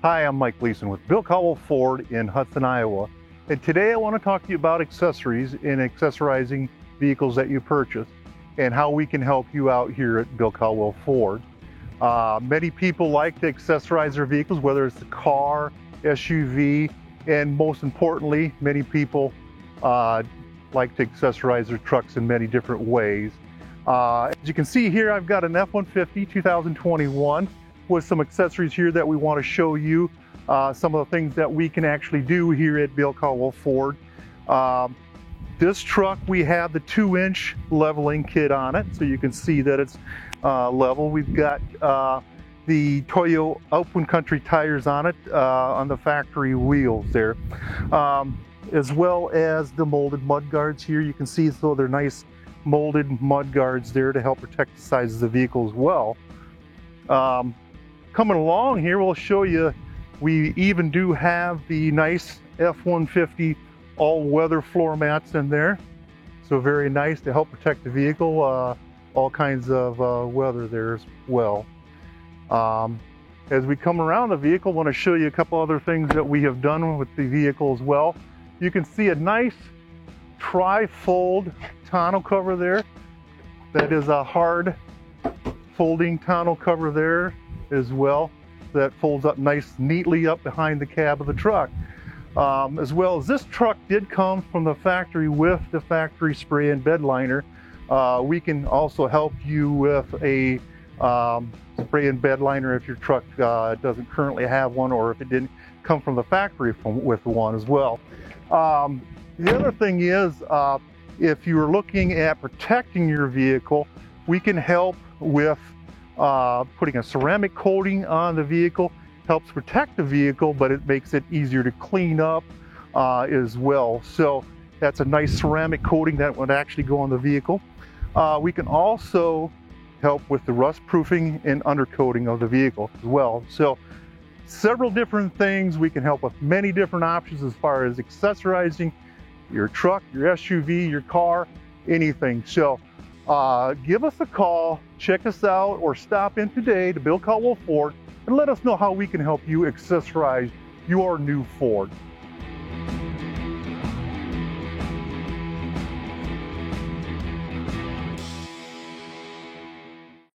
Hi, I'm Mike Gleason with Bill Caldwell Ford in Hudson, Iowa. And today I want to talk to you about accessories and accessorizing vehicles that you purchase and how we can help you out here at Bill Caldwell Ford. Many people like to accessorize their vehicles, whether it's a car, SUV, and most importantly, many people like to accessorize their trucks in many different ways. As you can see here, I've got an F-150 2021 with some accessories here that we want to show you. Some of the things that we can actually do here at Bill Caldwell Ford. This truck, we have the 2-inch leveling kit on it, so you can see that it's level. We've got the Toyo Open Country tires on it on the factory wheels there, as well as the molded mud guards here. You can see, so they're nice molded mud guards there to help protect the size of the vehicle as well. Coming along here, we'll show you, we even do have the nice F-150 all-weather floor mats in there. So very nice to help protect the vehicle, all kinds of weather there as well. As we come around the vehicle, I want to show you a couple other things that we have done with the vehicle as well. You can see a nice tri-fold tonneau cover there. That is a hard folding tonneau cover there as well, that folds up nice neatly up behind the cab of the truck. As well as this truck did come from the factory with the factory spray and bed liner. We can also help you with a spray and bed liner if your truck doesn't currently have one, or if it didn't come from the factory with one as well. The other thing is, if you're looking at protecting your vehicle, we can help with putting a ceramic coating on the vehicle. Helps protect the vehicle, but it makes it easier to clean up as well. So that's a nice ceramic coating that would actually go on the vehicle. We can also help with the rust proofing and undercoating of the vehicle as well. So several different things. We can help with many different options as far as accessorizing your truck, your SUV, your car, anything. So give us a call, check us out, or stop in today to Bill Caldwell Ford and let us know how we can help you accessorize your new Ford.